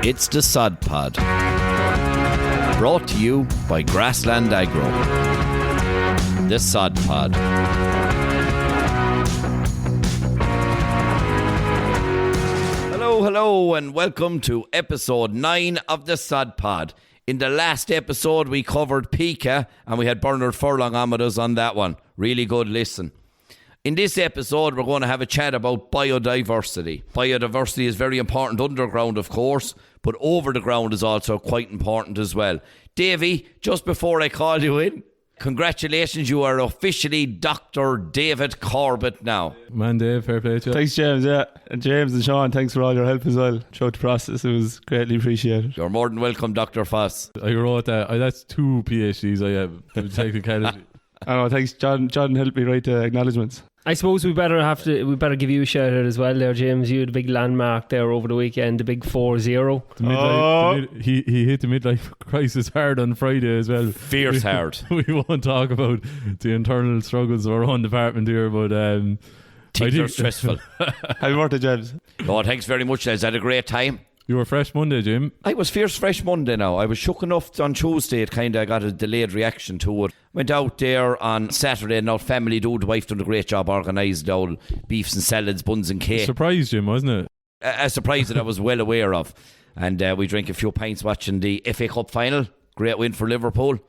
It's the Sod Pod. Brought to you by Grassland Agro. The Sod Pod. Hello, and welcome to episode 9 of the Sod Pod. In the last episode, we covered Pika, and we had Bernard Furlong on with us on that one. Really good listen. In this episode, we're going to have a chat about biodiversity. Biodiversity is very important underground, of course, but over the ground is also quite important as well. Davey, just before I call you in, congratulations, you are officially Dr. David Corbett now. Man, Dave, fair play to you. Thanks, James, yeah. And James and Sean, thanks for all your help as well throughout the process. It was greatly appreciated. You're more than welcome, Dr. Foss. I wrote that. That's 2 PhDs I have. Technicality. I know, thanks. John helped me write the acknowledgements. I suppose we better give you a shout out as well there, James. You had a big landmark there over the weekend, the big 4-0. He hit the midlife crisis hard on Friday as well. Fierce hard. We won't talk about the internal struggles of our own department here, but things are stressful. Happy birthday, James. Oh, thanks very much, lads. Had a great time. You were fresh Monday, Jim. I was fierce fresh Monday now. I was shook enough on Tuesday. It kind of got a delayed reaction to it. Went out there on Saturday and our family dude, the wife done a great job organised all beefs and salads, buns and cake. Surprise, Jim, wasn't it? A surprise that I was well aware of. And we drank a few pints watching the FA Cup final. Great win for Liverpool.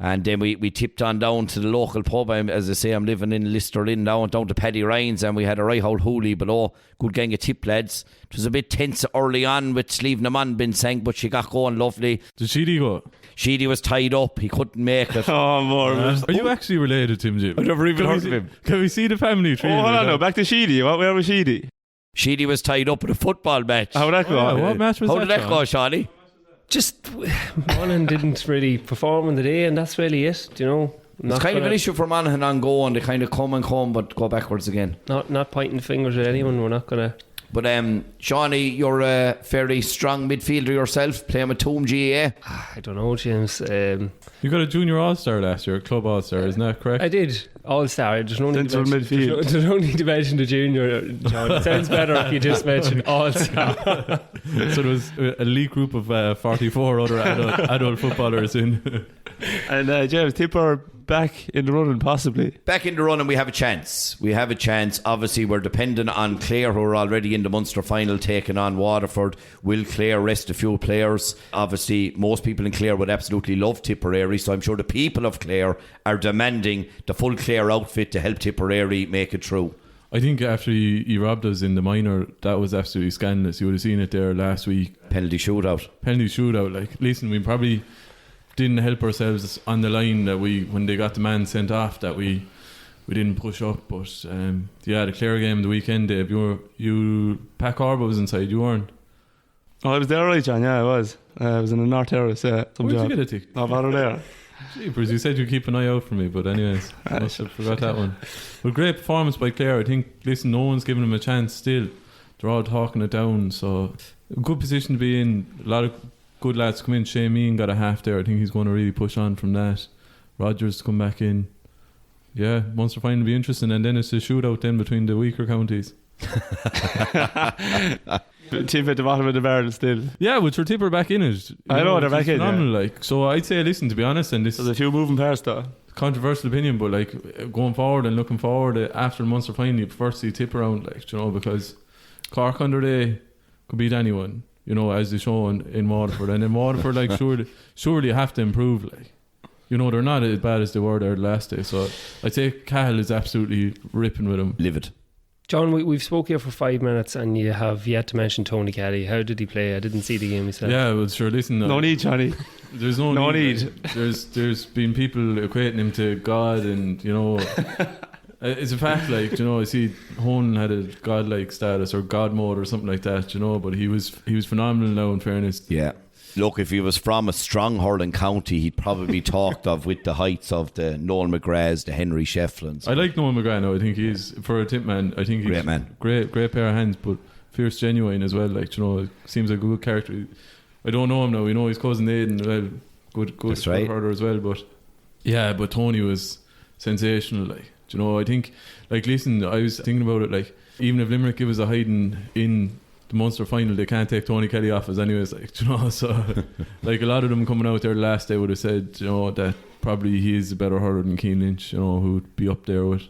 And then we tipped on down to the local pub. As I say, I'm living in Listerlin now, down to Paddy Ryan's, and we had a right old hoolie below. Good gang of tip lads. It was a bit tense early on with Sleeve Naman being sank, but she got going lovely. Did Sheedy go? Sheedy was tied up. He couldn't make it. Oh, more. Are you actually related to him, Jim? I never even heard of him. Can we see the family tree? Oh, hold on now. Back to Sheedy. Where was Sheedy? Sheedy was tied up at a football match. How did that go? Yeah, what match was How that? did that go, Shawny? Just Monaghan didn't really perform on the day, and that's really it. You know, It's kind of an issue for Monaghan on going. They kind of come, but go backwards again. Not pointing fingers at anyone. We're not gonna. But Shawny, you're a fairly strong midfielder yourself, playing with Toom GAA. I don't know, James. You got a junior all-star last year, club all-star, isn't that correct? I did all-star. There's no need Central midfield. there's no need to mention the junior. John. It sounds better if you just mention all-star. So there was a elite group of 44 other adult footballers in. And James, Tipper back in the running, possibly. Back in the running, we have a chance. Obviously, we're dependent on Clare, who are already in the Munster final, taking on Waterford. Will Clare rest a few players? Obviously, most people in Clare would absolutely love Tipperary, so I'm sure the people of Clare are demanding the full Clare outfit to help Tipperary make it through. I think after he robbed us in the minor, that was absolutely scandalous. You would have seen it there last week. Penalty shootout. Like, listen, we probably didn't help ourselves on the line that when they got the man sent off, that we didn't push up. But the Clare game the weekend, Dave, Pat Corbett was inside, you weren't? Oh, I was there, right, John? Yeah, I was. I was in the North Terrace. Where'd you get a ticket? Not bother there. Jeepers, you said you'd keep an eye out for me, but anyways, I must have forgot that one. But great performance by Clare. I think, listen, no one's giving them a chance still. They're all talking it down, so a good position to be in. A lot of good lads come in. Shane Meehan got a half there. I think he's going to really push on from that. Rogers come back in. Yeah, Munster final will be interesting, and then it's a shootout then between the weaker counties. Team at the bottom of the barrel still. Yeah, which are Tipper back in it. I know they're back in. Phenomenal, Yeah. like. So I'd say, listen, to be honest, and this There's a few moving parts though. Controversial opinion, but like going forward and looking forward after the Munster final, you prefer to see Tipper around, like, you know, because Cork under day could beat anyone, you know, as they show in Waterford, and in Waterford, like, surely you have to improve, like. You know, they're not as bad as they were there last day. So I'd say Cahill is absolutely ripping with them. Livid. John, we've spoke here for 5 minutes and you have yet to mention Tony Kelly. How did he play? I didn't see the game myself. Yeah, well, sure, listen. No need, Johnny. There's no need. There's been people equating him to God, and, you know, it's a fact, like, you know, I see Honan had a godlike status or God mode or something like that, you know, but he was phenomenal now, in fairness. Yeah. Look, if he was from a strong hurling county, he'd probably be talked of with the heights of the Noel McGraths, the Henry Shefflins. I like Noel McGrath now. I think he's, for a tip man, I think he's great man. Great pair of hands, but fierce, genuine as well. Like, you know, seems like a good character. I don't know him now. We know his cousin Aidan, well, good That's right. herder as well. But yeah, but Tony was sensational. Like, you know, I think, like, listen, I was thinking about it. Like, even if Limerick give us a hiding in the the Munster final, they can't take Tony Kelly off us anyways, like, you know. So like a lot of them coming out there the last day would have said, you know, that probably he is a better hurler than Keane Lynch, you know, who'd be up there with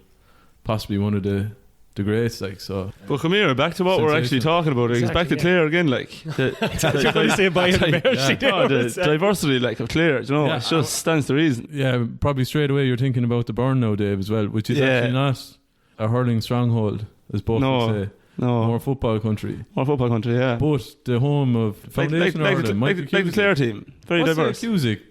possibly one of the greats, like. So but come here, back to what we're actually talking about. It's back to Clare again, like You're going to say the diversity, like, of Clare, you know, it just stands to reason. Yeah, probably straight away you're thinking about the Burren now, Dave, as well, which is actually not a hurling stronghold, as both would say. No, more football country, yeah. But the home of foundation hurling, like the Clare team, very diverse. Cusick,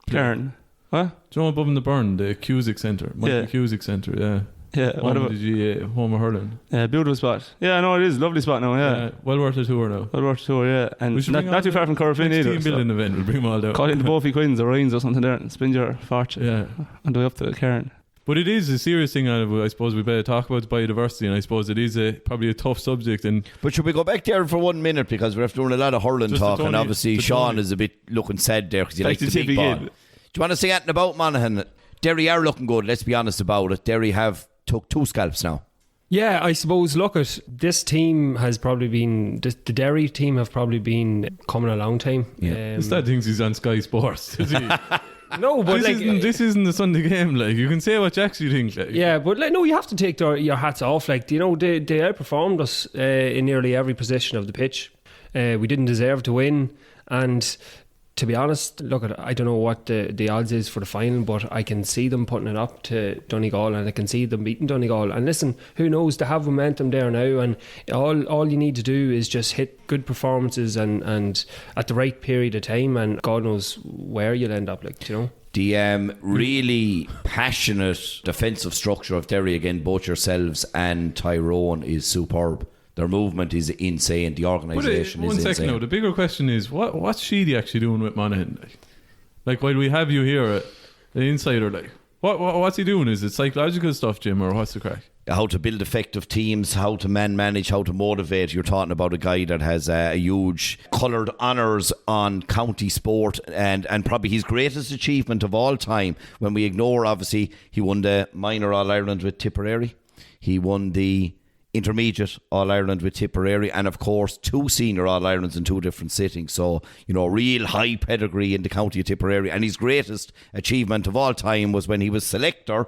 Cairn, what? Do you know above in the Burn, the Cusick Centre, Michael Cusick Centre, yeah. Home of the GAA, home of hurling. Yeah, beautiful spot. Yeah, no, it is a lovely spot now. Yeah, well worth a tour now. Yeah, and not too far from Corbett either. Team building event, we'll bring them all down. Call in the Bofi Quins or Rhines or something there, and spend your fortune on the way up to Cairn. But it is a serious thing. I suppose we better talk about biodiversity, and I suppose it is probably a tough subject. But should we go back there for 1 minute, because we're after doing a lot of hurling talk, and obviously Sean is a bit looking sad there because he likes the big ball. Do you want to say anything about Monaghan? Derry are looking good, let's be honest about it. Derry have took 2 scalps now. Yeah, I suppose, look, at this team has probably been, the Derry team have probably been coming a long time. This dad thinks he's on Sky Sports, is he? No, but this isn't the Sunday game. Like, you can say what you actually think. Like. Yeah, but no, you have to take your hats off. Like, you know, they outperformed us in nearly every position of the pitch. We didn't deserve to win, and to be honest, look, I don't know what the odds is for the final, but I can see them putting it up to Donegal, and I can see them beating Donegal. And listen, who knows? They have momentum there now, and all you need to do is just hit good performances and at the right period of time, and God knows where you'll end up. Like, you know. The really passionate defensive structure of Derry, again, both yourselves and Tyrone, is superb. Their movement is insane. The organisation is insane. 1 second now. The bigger question is, what's Sheedy actually doing with Monaghan? Like while we have you here, the insider, like, what's he doing? Is it psychological stuff, Jim, or what's the crack? How to build effective teams, how to manage, how to motivate. You're talking about a guy that has a huge coloured honours on county sport, and probably his greatest achievement of all time, when we ignore, obviously, he won the minor All-Ireland with Tipperary. He won the intermediate All-Ireland with Tipperary, and of course 2 senior All-Irelands in 2 different sittings. So, you know, real high pedigree in the county of Tipperary. And his greatest achievement of all time was when he was selector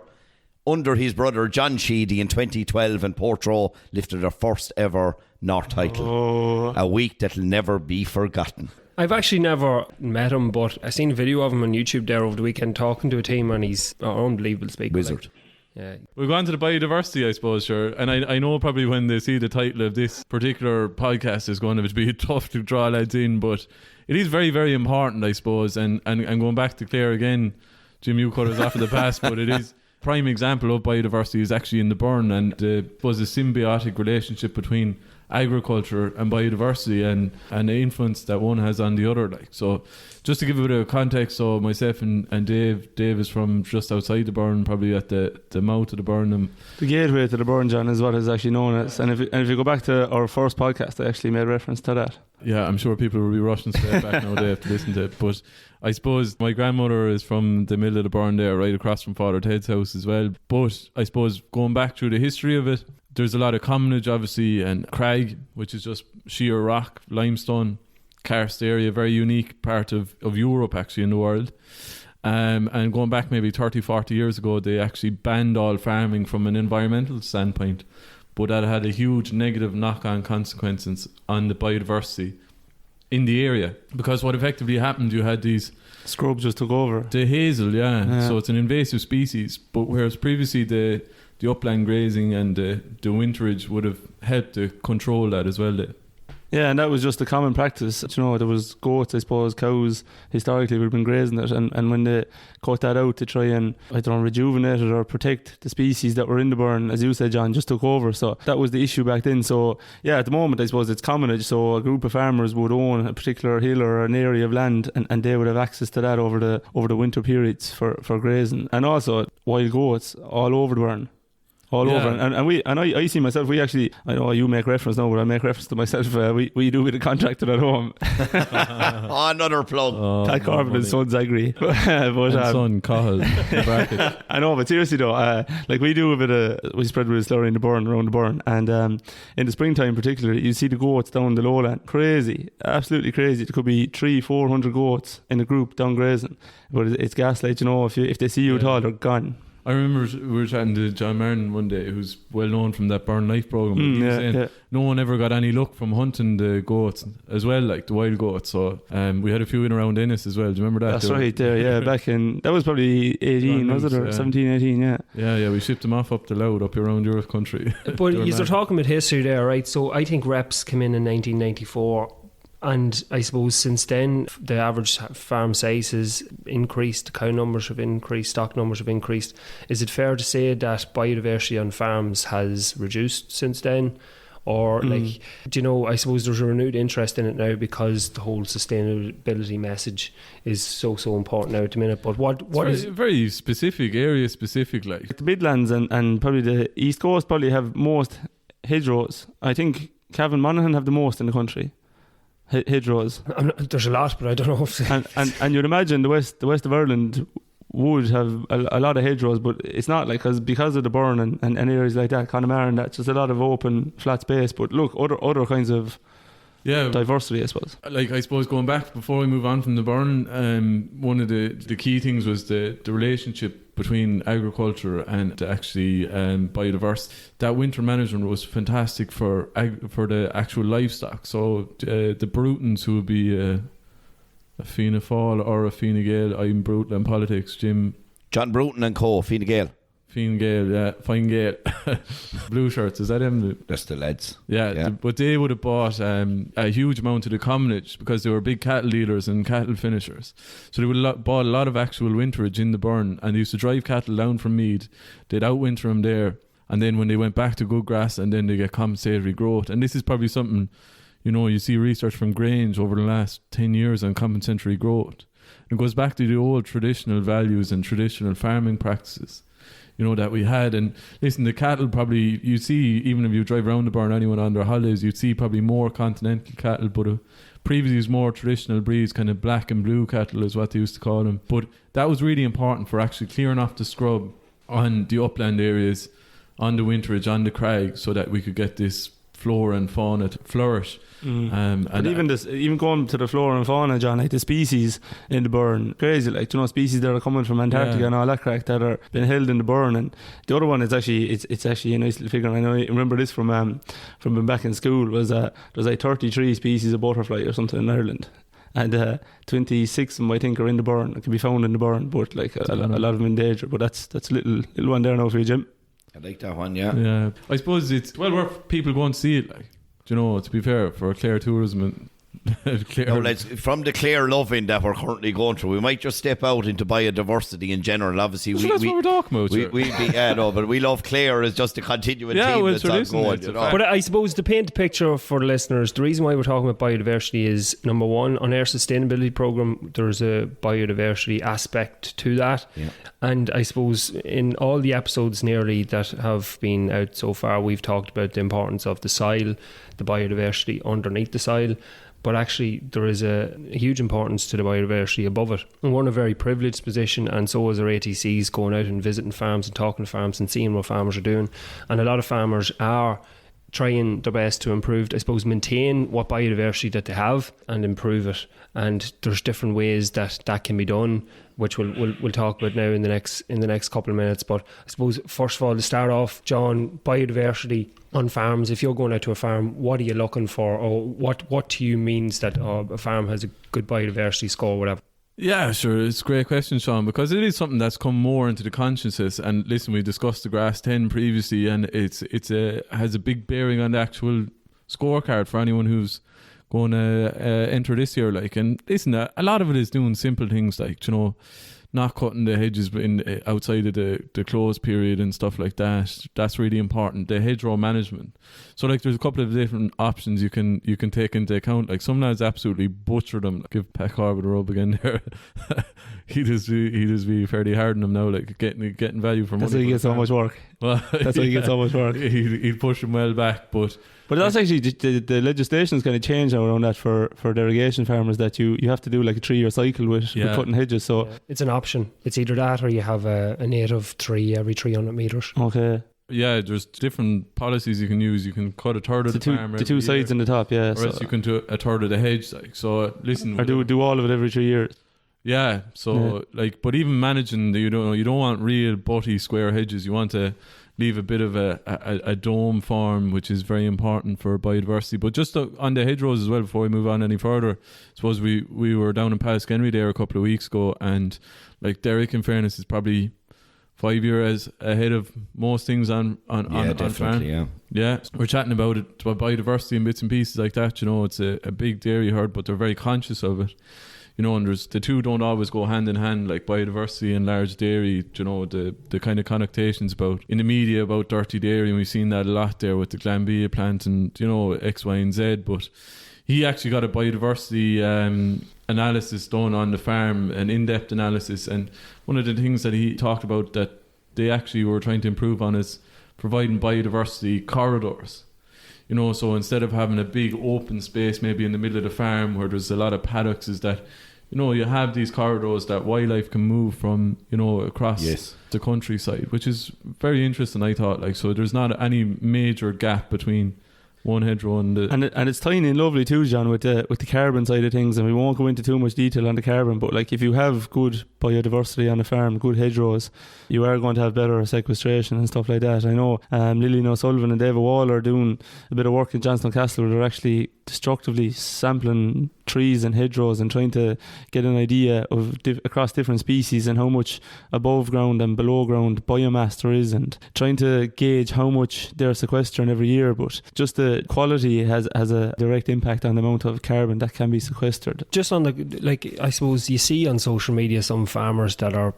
under his brother John Sheedy in 2012, and Portrush lifted their first ever North title. A week that'll never be forgotten. I've actually never met him, but I seen a video of him on YouTube there over the weekend talking to a team, and he's an unbelievable speaker. Wizard. Like. Yeah. We'll go on to the biodiversity, I suppose, sure. And I know probably when they see the title of this particular podcast is going to be tough to draw lads in, but it is very, very important, I suppose. And going back to Clare again, Jim, you cut us off of the past, but it is prime example of biodiversity is actually in the Burn, and was a symbiotic relationship between agriculture and biodiversity, and the influence that one has on the other. Like, so just to give a bit of context, so myself and Dave is from just outside the Burn, probably at the mouth of the Burn. The gateway to the Burn, John, is what is actually known as. And if you go back to our first podcast, I actually made reference to that. Yeah, I'm sure people will be rushing straight back now. They have to listen to it. But I suppose my grandmother is from the middle of the Burn there, right across from Father Ted's house as well. But I suppose going back through the history of it, there's a lot of commonage, obviously, and crag, which is just sheer rock, limestone, karst area, very unique part of Europe, actually, in the world. And going back maybe 30, 40 years ago, they actually banned all farming from an environmental standpoint. But that had a huge negative knock-on consequences on the biodiversity in the area. Because what effectively happened, you had these... Scrubs just took over. The hazel, yeah. So it's an invasive species. But whereas previously the upland grazing and the winterage would have helped to control that as well. Yeah, and that was just a common practice. You know, there was goats, I suppose, cows historically would have been grazing it, and when they cut that out to try and, I don't know, rejuvenate it or protect the species that were in the Burn, as you said, John, just took over. So that was the issue back then. So yeah, at the moment, I suppose it's commonage. So a group of farmers would own a particular hill or an area of land, and they would have access to that over the winter periods for grazing. And also wild goats all over the Burn. all Yeah. over. And I see myself, we actually, I know you make reference now, but I make reference to myself. We do with a contractor at home. Another plug. Pat Corbett and Sons agree. but son Cahill. I know, but seriously though, like we do a bit of, we spread with slurry in the burn, around the burn, and in the springtime particularly, you see the goats down the lowland. Crazy, absolutely crazy. There could be 300-400 goats in a group down grazing, but it's gaslight, you know, if they see you at all, they're gone. I remember we were chatting to John Martin one day, who's well known from that Burn Life programme. He was saying no one ever got any luck from hunting the goats as well, like the wild goats. So we had a few in around Ennis as well. Do you remember that? That's right there, yeah. Back in, that was probably 18, was it? Or 17, 18, yeah. Yeah, we shipped them off up the Loud, up around your country. But you're talking about history there, right? So I think reps came in 1994. And I suppose since then, the average farm size has increased, cow numbers have increased, stock numbers have increased. Is it fair to say that biodiversity on farms has reduced since then? Or, like, do you know, I suppose there's a renewed interest in it now because the whole sustainability message is so important now at the minute. But what is very specific, area specific, like. The Midlands and probably the East Coast probably have most hedgerows. I think Cavan Monaghan have the most in the country. Hedgerows. There's a lot, but I don't know if and you'd imagine the west of Ireland would have a lot of hedgerows, but it's not, like, because of the burn and areas like that, Connemara and that, just a lot of open flat space. But look, other kinds of diversity, I suppose. Like, I suppose going back before we move on from the burn, one of the key things was the relationship between agriculture and actually biodiversity. That winter management was fantastic for the actual livestock. So the Brutons, who would be a Fianna Fáil or a Fine Gael, I'm brutal in politics, Jim. John Bruton and Co, Fine Gael. Fine Gael, yeah, Fine Gael. Blue shirts, is that him? That's the lads. Yeah. But they would have bought a huge amount of the commonage because they were big cattle dealers and cattle finishers. So they would have bought a lot of actual winterage in the burn, and they used to drive cattle down from Meath. They'd outwinter them there, and then when they went back to good grass, and then they get compensatory growth. And this is probably something, you know, you see research from Grange over the last 10 years on compensatory growth. It goes back to the old traditional values and traditional farming practices, you know, that we had. And listen, the cattle probably, you see, even if you drive around the burn, anyone on their holidays, you'd see probably more continental cattle, but previously it was more traditional breeds, kind of black and blue cattle is what they used to call them. But that was really important for actually clearing off the scrub on the upland areas, on the winterage, on the crag, so that we could get this flora and fauna to flourish. But even going to the flora and fauna, John, like the species in the burn, crazy, like, you know, species that are coming from Antarctica and all that crack that are being held in the burn. And the other one is actually, it's actually a nice little figure. I know, I remember this from back in school, was there's like 33 species of butterfly or something in Ireland, and 26 of them I think are in the burn. It can be found in the burn, but like a lot of them in danger. But that's a little one there now for you, Jim. I like that one, yeah. Yeah, I suppose it's well worth people going to see it, like, you know, to be fair, for Clare tourism and Clare. No, let's, from the Clare loving that we're currently going through, we might just step out into biodiversity in general. Obviously, that's what we're talking about. But we love Clare as just a continuing theme that's ongoing. You know? But I suppose to paint a picture for the listeners, the reason why we're talking about biodiversity is, number one, on our sustainability programme, there's a biodiversity aspect to that. Yeah. And I suppose in all the episodes nearly that have been out so far, we've talked about the importance of the soil, the biodiversity underneath the soil. But actually there is a huge importance to the biodiversity above it. And we're in a very privileged position, and so is our ATCs, going out and visiting farms and talking to farms and seeing what farmers are doing. And a lot of farmers are trying their best to improve, I suppose, maintain what biodiversity that they have and improve it. And there's different ways that can be done, which we'll talk about now in the next couple of minutes. But I suppose first of all, to start off, John, biodiversity on farms. If you're going out to a farm, what are you looking for, or what to you means that a farm has a good biodiversity score, or whatever? Yeah, sure. It's a great question, Sean, because it is something that's come more into the consciousness. And listen, we discussed the Grass 10 previously, and it has a big bearing on the actual scorecard for anyone who's going to enter this year. Like, and listen, a lot of it is doing simple things like, you know, not cutting the hedges outside of the close period and stuff like that. That's really important. The hedgerow management. So like, there's a couple of different options you can take into account. Like, some lads absolutely butcher them. Give Pat Corbett a rub again there. he'd just be fairly hard on him now, like getting value for money. That's why he gets so much work. Well, That's why he gets so much work. He'd push him well back, but that's actually the legislation's kind of changed now around that for irrigation farmers, that you have to do like a 3-year cycle with cutting hedges. So it's an option. It's either that or you have a native tree every 300 metres. Okay. Yeah, there's different policies you can use. You can cut a third of the farm, the two sides in the top, yeah. Or else you can do a third of the hedge. Like, so listen, or do all of it every 3 years. Yeah, so like, but even managing you don't want real butty square hedges. You want to leave a bit of a dome form, which is very important for biodiversity. But just on the hedgerows as well, before we move on any further, I suppose we were down in Pallaskenry there a couple of weeks ago, and like Derek, in fairness, is probably 5 years ahead of most things on definitely, farm. Yeah, we're chatting about it, about biodiversity and bits and pieces like that. It's a big dairy herd, but they're very conscious of it. And the two don't always go hand in hand, like biodiversity and large dairy. The kind of connotations about in the media about dirty dairy, and we've seen that a lot there with the Glanbia plant and X, Y, and Z. But he actually got a biodiversity analysis done on the farm, an in-depth analysis, and one of the things that he talked about that they actually were trying to improve on is providing biodiversity corridors. So instead of having a big open space maybe in the middle of the farm where there's a lot of paddocks, is that you have these corridors that wildlife can move from across the countryside, which is very interesting, I thought. Like, so there's not any major gap between one hedgerow and it's tiny and lovely too, John, with the carbon side of things, and we won't go into too much detail on the carbon, but like if you have good biodiversity on a farm, good hedgerows, you are going to have better sequestration and stuff like that. I know Lillian O'Sullivan and David Wall are doing a bit of work in Johnstone Castle where they're actually destructively sampling trees and hedgerows and trying to get an idea of across different species and how much above ground and below ground biomass there is, and trying to gauge how much they're sequestering every year. But just the quality has a direct impact on the amount of carbon that can be sequestered. Just on I suppose you see on social media some farmers that are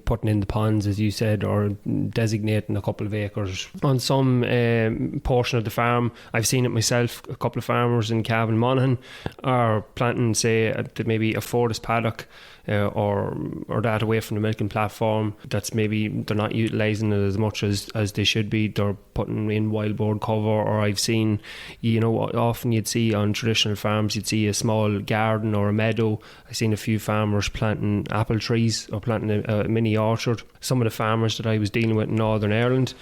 putting in the ponds, as you said, or designating a couple of acres on some portion of the farm. I've seen it myself. A couple of farmers in Cavan Monaghan are planting, say, maybe a 40th's paddock or that away from the milking platform. That's maybe they're not utilising it as much as they should be. They're putting in wild board cover, or I've seen, often you'd see on traditional farms, you'd see a small garden or a meadow. I've seen a few farmers planting apple trees or planting a mini orchard. Some of the farmers that I was dealing with in Northern Ireland,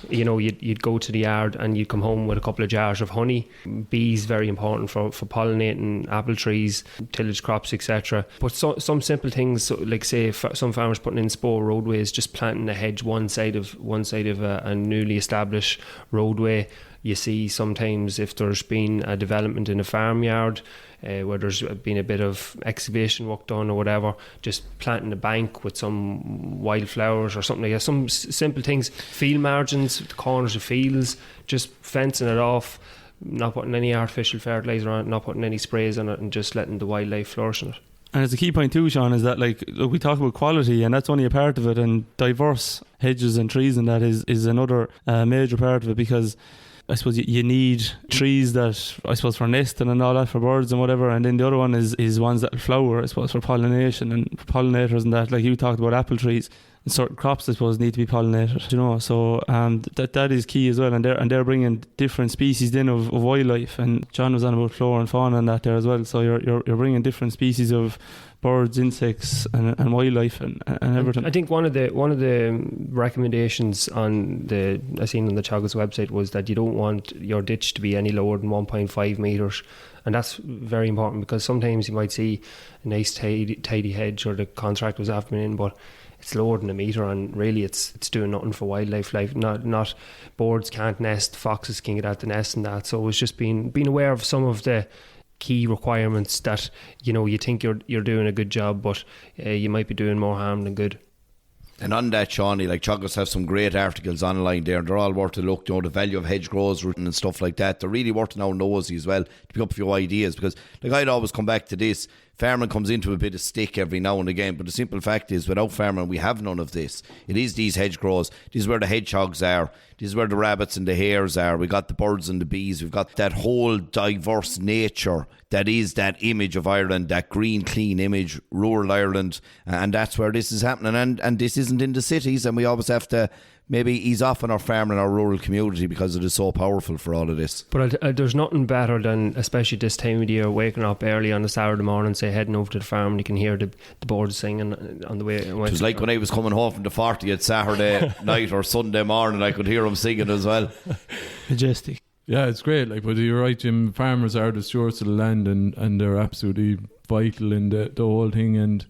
you'd go to the yard and you'd come home with a couple of jars of honey. Bees, very important for pollinating apple trees, tillage crops, etc. But some simple things, like say some farmers putting in spore roadways, just planting a hedge one side of a newly established roadway. You see sometimes if there's been a development in a farmyard where there's been a bit of excavation work done or whatever, just planting a bank with some wildflowers or something like that. Some simple things, field margins, the corners of fields, just fencing it off, not putting any artificial fertiliser on it, not putting any sprays on it, and just letting the wildlife flourish in it. And it's a key point too, Sean, is that look, we talk about quality, and that's only a part of it, and diverse hedges and trees, and that is another major part of it, because I suppose you need trees that, I suppose, for nesting and all that, for birds and whatever, and then the other one is ones that flower, I suppose, for pollination and for pollinators and that. Like you talked about apple trees, and certain crops, I suppose, need to be pollinated, so that is key as well, and they're bringing different species in of wildlife, and John was on about flora and fauna and that there as well, so you're bringing different species of birds, insects, and wildlife and everything. I think one of the recommendations I seen on the Teagasc website was that you don't want your ditch to be any lower than 1.5 metres, and that's very important, because sometimes you might see a nice tidy hedge, or the contract was after in, but it's lower than a metre, and really it's doing nothing for wildlife life. Not birds can't nest, foxes can get at the nest and that. So it's just being aware of some of the key requirements that you think you're doing a good job, but you might be doing more harm than good. And on that, Shawnee, like Teagasc have some great articles online there, and they're all worth a look. The value of hedgerows and stuff like that. They're really worth now nosy as well to pick up a few ideas, because like I'd always come back to this. farming comes into a bit of stick every now and again, but the simple fact is, without farming, we have none of this. It is these hedgerows. This is where the hedgehogs are. This is where the rabbits and the hares are. We got the birds and the bees. We've got that whole diverse nature that is that image of Ireland, that green, clean image, rural Ireland, and that's where this is happening. And this isn't in the cities, and we always have to maybe ease off on our farm and our rural community because it is so powerful for all of this. But there's nothing better than, especially this time of the year, waking up early on a Saturday morning, say heading over to the farm, and you can hear the birds singing on the way. It was like when I was coming home from the 40th Saturday night or Sunday morning, I could hear them singing as well. Majestic. Yeah, it's great. Like, but you're right, Jim. Farmers are the stewards of the land, and they're absolutely vital in the whole thing. And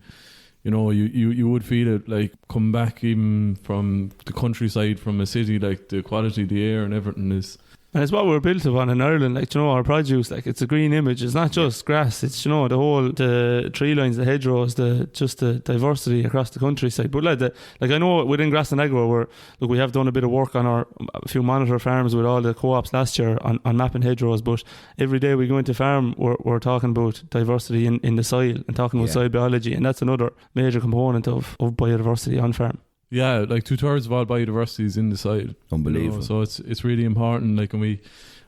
you know, you would feel it, like, come back even from the countryside, from a city, like the quality of the air and everything is. And it's what we're built upon in Ireland, like, you know, our produce, like, it's a green image. It's not just grass, it's, you know, the tree lines, the hedgerows, just the diversity across the countryside. But like I know within Grass and Agro, we have done a bit of work on a few monitor farms with all the co-ops last year on mapping hedgerows, but every day we go into farm, we're talking about diversity in the soil and talking about soil biology, and that's another major component of biodiversity on farm. Yeah, like 2/3 of all biodiversity is in the soil. Unbelievable. You know, so it's really important. Like, and I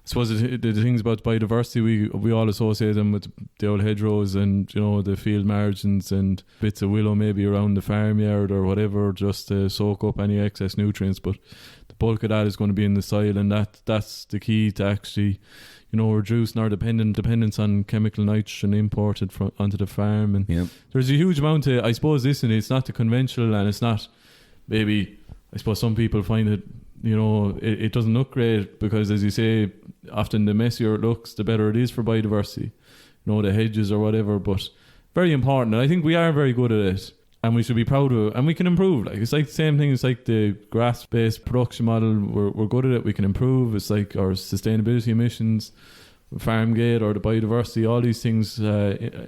suppose the things about biodiversity, we all associate them with the old hedgerows and, you know, the field margins and bits of willow maybe around the farmyard or whatever, just to soak up any excess nutrients. But the bulk of that is going to be in the soil, and that's the key to actually, you know, reducing our dependence on chemical nitrogen imported onto the farm. And there's a huge amount of, I suppose, it's not the conventional, and it's not. Maybe, I suppose some people find it, you know, it doesn't look great because, as you say, often the messier it looks, the better it is for biodiversity. You know, the hedges or whatever, but very important. And I think we are very good at it, and we should be proud of it, and we can improve. Like, it's like the same thing. It's like the grass-based production model. We're good at it. We can improve. It's like our sustainability emissions, farm gate, or the biodiversity. All these things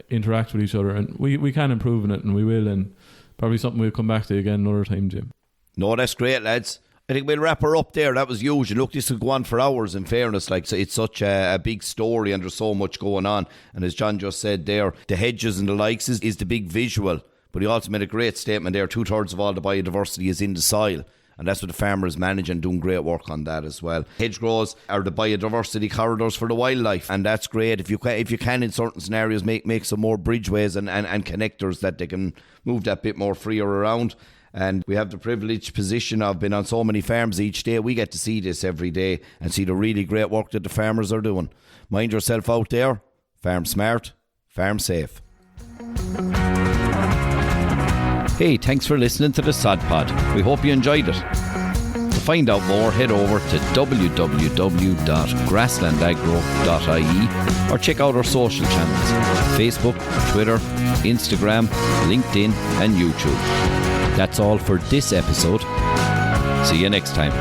interact with each other, and we can improve in it, and we will. And probably something we'll come back to again another time, Jim. No, that's great, lads. I think we'll wrap her up there. That was huge. And look, this will go on for hours, in fairness. Like, so it's such a big story, and there's so much going on. And as John just said there, the hedges and the likes is the big visual. But he also made a great statement there. 2/3 of all the biodiversity is in the soil. And that's what the farmers manage, and doing great work on that as well. Hedgerows are the biodiversity corridors for the wildlife, and that's great. If you can in certain scenarios, make some more bridgeways and connectors that they can move that bit more freer around. And we have the privileged position of being on so many farms each day. We get to see this every day and see the really great work that the farmers are doing. Mind yourself out there. Farm smart, farm safe. Hey, thanks for listening to the Sod Pod. We hope you enjoyed it. To find out more, head over to www.grasslandagro.ie or check out our social channels: Facebook, Twitter, Instagram, LinkedIn and YouTube. That's all for this episode. See you next time.